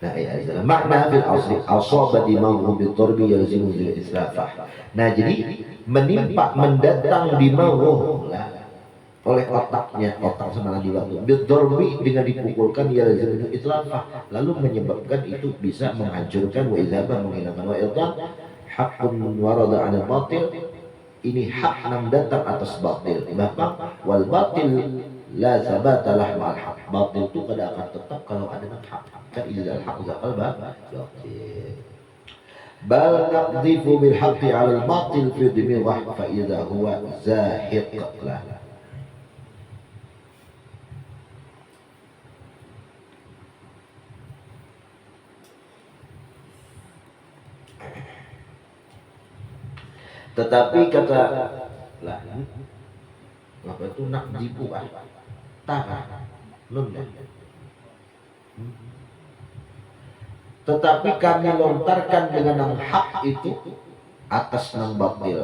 Speaker 1: Nah, ya, makna fil asli asaba di mawhu bi turbi yalzimu bil israfah. Nah, jadi menimpa mendatang di mawhu oleh otaknya, otak semalam di waktu bil turbi dengan dipukulkan yalzimu bil israfah, lalu menyebabkan itu bisa menghancurkan wa izaba, menghilangkan wa ilqan haqqun warada 'ala batil. Ini hak yang datang atas batil. Bahkan wal batil la sabata lah mal haq. Batil itu kada akan tetap kalau ada hak. Kan idza al-haq zaqal batil. Bal naqdhifu bil haqqi 'ala al-batil fi dimigh fa idza huwa zahiq lah. Tetapi kata lah apa itu nak jibu nun. Tetapi kami lontarkan dengan yang hak itu atas nang batil.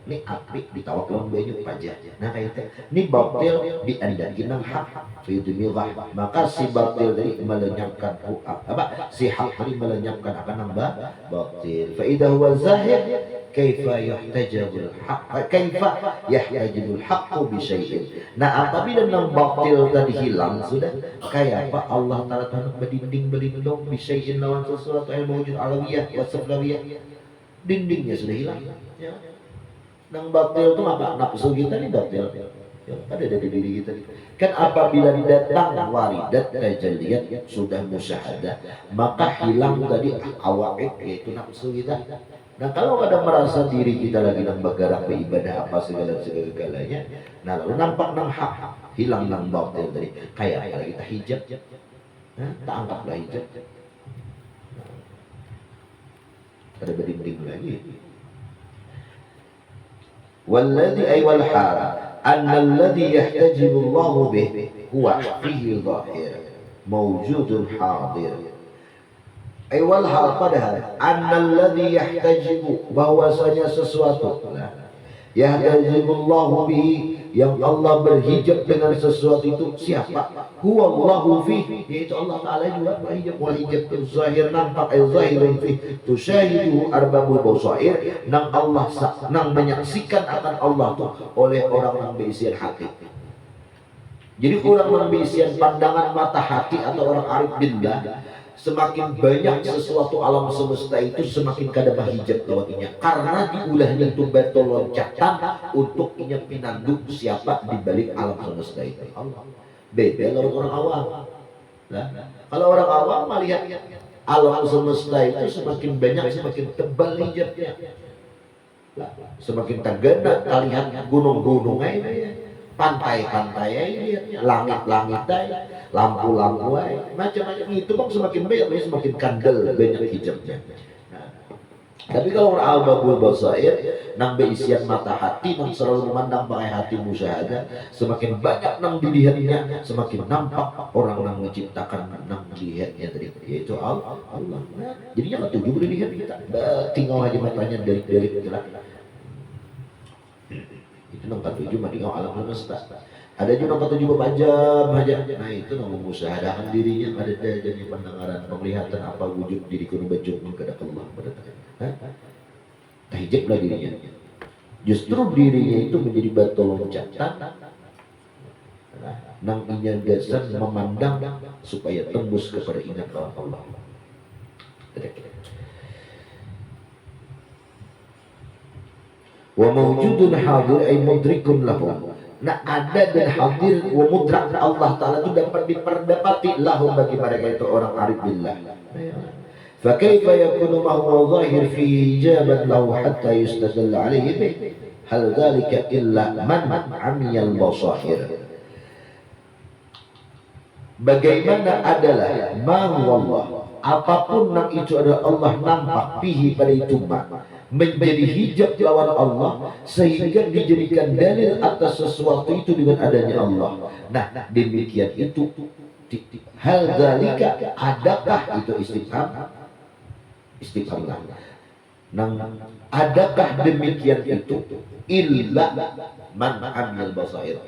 Speaker 1: Ini apik ditawak lawan banyak pajak. Nah kayak itu. Ini batil diandalkan nang hak. Fidumillah. Maka si batil tadi melenyapkan apa? Si hak tadi melenyapkan akan nang batil. Fa idza huwa zahir kaifa yahtajibul haqq kaifa yahtajibul haqqu bi syai'in. Nah apabila nang batil tadi hilang sudah kayak apa Allah Taala hendak berdinding berlindung bi syai'in lawan sesuatu yang mewujud alawiyah wa suflawiyah, dindingnya sudah hilang ya. Nang batil itu apa? Nafsu kita ini batil ya, ada dari diri kita kan. Apabila datang waridat tajalliyat sudah musyahadah, maka hilang tadi awaid yaitu nafsu kita. Nah kalau ada merasa diri kita lagi nang bergerak beribadah apa segala-galanya, nah lalu nampak nang hak, hilang nang batil tadi. Kayak kalau kita hijab, nah, tak angkatlah hijab, ada berdinding lagi. Walladhi ay wal hal annalladhi yahtajibu Allahu bih huwa fihi zahir mawjudun hadir. Wal hal padahal annalladhi yahtajibu, bahwasanya sesuatu yahtazibullahu bihi, yang Allah berhijab dengan sesuatu itu siapa? Huwa Allahu fihi, yaitu Allah Ta'ala juga berhijab. Wal hijab itu zahir, nampak, zahirun fihi tusyahiduhu arbabul basair, nang Allah nang menyaksikan akan Allah tuh oleh orang yang berisian hati. Jadi orang yang berisian pandangan mata hati atau orang arif billah, semakin banyak sesuatu alam semesta itu semakin kada hijab lawatinya, karena diulahnya itu betul loncatan untuk inya pinanduk siapa di balik alam semesta itu. Beda lawan orang awam. Nah, kalau orang awam melihat alam semesta itu semakin banyak semakin tebal hijabnya. Semakin tergena terlihat gunung-gunung aja, pantai-pantai aja, langit-langit aja, lampu-lampu aja, macam-macam itu bang semakin banyak, semakin kandel banyak hijabnya. Nah, tapi kalau orang al-babul basair nang beisian mata hati, nang selalu memandang pakai hati musyahadah, semakin banyak nang dilihatnya, semakin nampak orang nang menciptakan nang dilihatnya tadi, yaitu Allah. Jadinya ketujuh boleh dilihat kita, tinggal aja matanya dari itulah. Itu nomor 7 mah tinggal alam semesta. Ada juga nomor 7 beberapa jam aja. Nah itu nomor musyahadah dirinya, ada jadi pendengaran, penglihatan apa wujud diriku bajut kepada Allah pada tahijablah dirinya. Justru dirinya itu menjadi batu loncatan. Nang inya gasan memandang supaya tembus kepada ingat Allah. Wa mawjudun hadir ay mudrikun lahum. Nah ada dan hadir wa mudrak Allah Ta'ala itu dapat diperdapati lahum bagi mereka itu orang arif billah. Fa kaifa yakunu ma huwa zahir fi hijaban lahu hatta yustadalla alaihi bih? Hal dzalika illa man amiyal basair. Bagaimana adalah ma huwa Allah, apapun yang itu adalah Allah nampak fihi pada itu menjadi hijab lawan Allah sehingga dijadikan dalil atas sesuatu itu dengan adanya Allah. Nah demikian itu hal dzalika, adakah itu istifham nang adakah demikian itu illa man amil basair,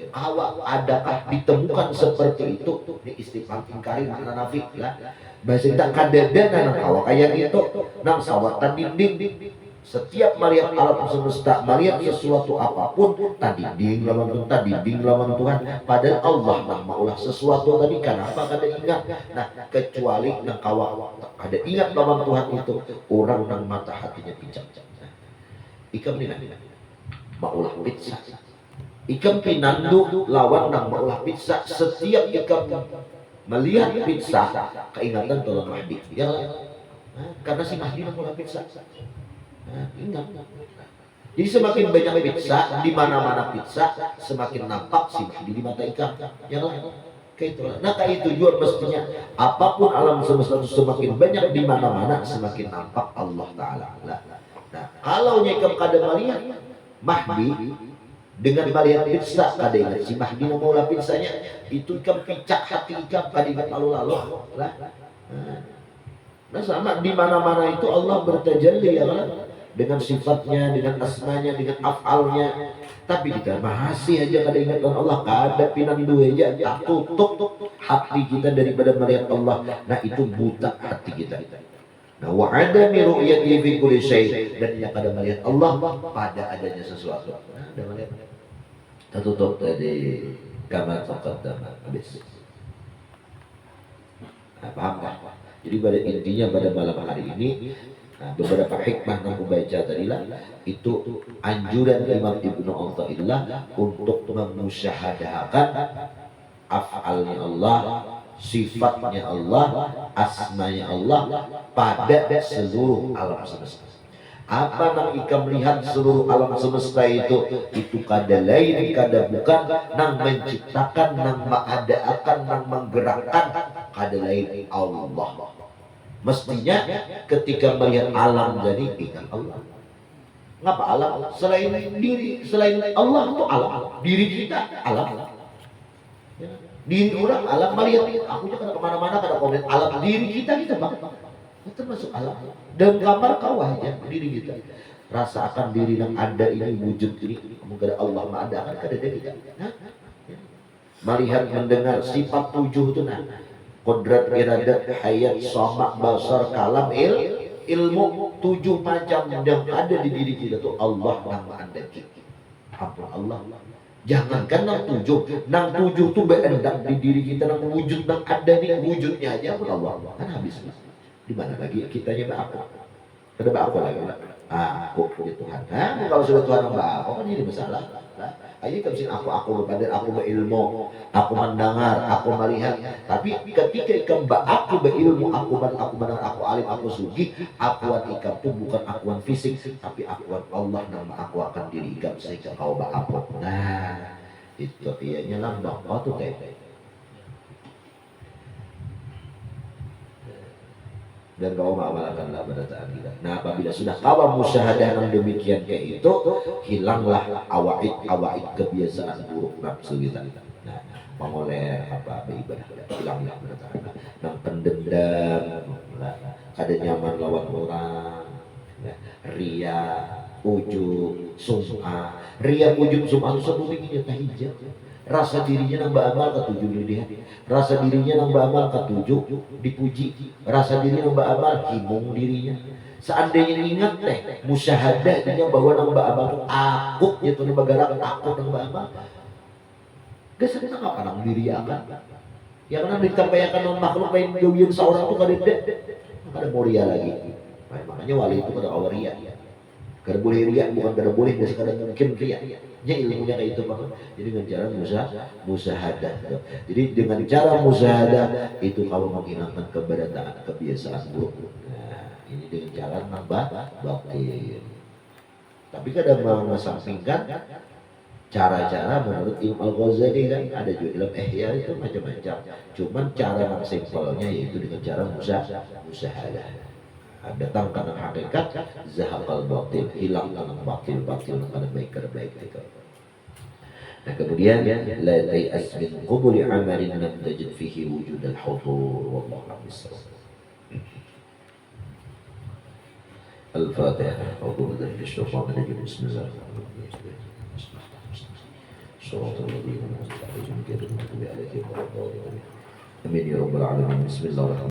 Speaker 1: adakah ditemukan seperti itu? Ini istifham ingkari makna nafi lah. Bahasa kita kadadana nang kawa kayak itu nang sawatan dinding. Setiap melihat alam semesta, melihat sesuatu apapun, tadinding lawan Tuhan. Padahal Allah nang maulah sesuatu tadi, kenapa kada ingat? Nah, kecuali nang kawa ada ingat lawan Tuhan itu, orang nang mata hatinya pincang. Ikam ni maulah pizza. Ikam pinandu lawan nang maulah pizza. Setiap ikam melihat pizza, keingatan tolong Mahdi. Ya, karena si Mahdi nang maulah pizza. Ingat. Jadi semakin banyak pizza, di mana-mana pizza, semakin nampak sih di mata ikan. Ya lah, kayak itu. Nah kayak itu juga mestinya. Apapun alam semesta itu semakin banyak di mana-mana, semakin nampak Allah Taala. Nah, kalau nyekam kada melihat Mahdi dengan melihat pizza, kada ingat si Mahdi mau lah pizzanya, itu ikan picak hati ikan kada ingat lalu-lalu lah. Nah sama di mana-mana itu Allah bertajalli ya kan? Dengan sifatnya, dengan asmanya, dengan afalnya. Tapi kita masih aja kada ingat Allah, kada pinandu aja, tak tutup hati kita daripada melihat Allah. Nah itu buta hati kita. Nah wa adami ru'yati fi kulli syai', dan yang kada melihat Allah pada adanya sesuatu. Nah ada melihat. Tertutup tadi kama taqaddama habis. Nah, paham tak? Jadi pada intinya pada malam hari ini, nah, beberapa hikmah yang aku baca tadilah itu anjuran Imam Ibnu Athaillah untuk memusyahadakan af'alnya Allah, sifatnya Allah, asmanya Allah pada seluruh alam semesta. Apa nang ika melihat seluruh alam semesta itu kada lain kada bukan nang menciptakan, nang mengadakan, nang menggerakkan, kada lain Allah. Mestinya ketika melihat alam jadi ingat Allah. Ngapa alam? Selain diri, selain Allah itu alam. Diri kita alam. Ya. Diri orang alam, melihat aku kada kemana-mana, kada komen alam diri kita bang. Itu termasuk alam. Dan kamar kawah aja diri kita. Rasakan diri yang ada ini wujud ini. Mungkin Allah ada kan kada ada kita. Nah, melihat mendengar sifat 7 itu nah. Kodrat iradat hayat sama basar kalam ilmu 7 macam yang ada di diri kita tuh Allah nama ada kita. Ampun Allah. Jangankan nang 7 tuh beendang di diri kita nang wujud nang ada nih wujudnya aja pun Allah. Kan habis. Di mana lagi kitanya aku? Ada aku lagi. Aku punya Tuhan. Nah, kalau sudah Tuhan mbak aku kan jadi masalah. Ayo aku kepada aku berilmu, aku mendengar, aku melihat. Tapi ketika ikam aku berilmu, aku mendengar, aku alim, aku sugi, akuan ikam itu bukan akuan fisik, tapi akuan Allah nama aku akan diri ikam sehingga kau aku. Nah, itu ianya lambang. Oh tuh kayak. Dan kau mengamalkanlah pada saat kita. Nah, apabila sudah kau musyahadah yang demikian kayak itu, hilanglah awaid kebiasaan buruk nafsu kita. Nah, mengoler apa ibadah hilanglah pada saat kita. Nah, pendendam, kada nyaman lawan orang, ria, ujub, sum'ah. Ria, ujub, sum'ah itu sebelumnya tahijab. Rasa dirinya nambah amal ketujuh dilihat, rasa dirinya nambah amal ketujuh dipuji, rasa dirinya nambah amal himung dirinya. Seandainya ingat musyahadah dia bahwa nambah amal aku itu nih bagara aku nambah amal. Gak sadar apa nang diri akan. Ya karena ditampaikan non makhluk lain jauhin seorang itu kada mulia lagi. Makanya wali itu kada awaria. Kada boleh ria, bukan kada boleh, dan kada mungkin ria. Ya ilmunya kayak itu Pak. Jadi dengan cara musyahadah. Jadi dengan cara musyahadah itu kalau menghilangkan keberadaan kebiasaan buruk. Nah, ini dengan cara nambah batin. Tapi kadang mengesampingkan cara-cara menurut Imam Al-Ghazali kan ada juga dalam Ihya itu macam-macam. Cuman cara yang simpelnya yaitu dengan cara musyahadah. Datang karena hakikat zahaqal batil, hilang karena batil karena baik itu. Nah kemudian la tayas min qubuli amalin lam tajid fihi wujud al-hudur wallahu a'lam. Al-Fatihah. A'udzu billahi minasyaitonir rajim. Bismillahirrahmanirrahim. Shiratal ladzina an'amta 'alaihim ghairil maghdubi 'alaihim waladdallin. Amin ya rabbal alamin. Bismillahirrahmanirrahim.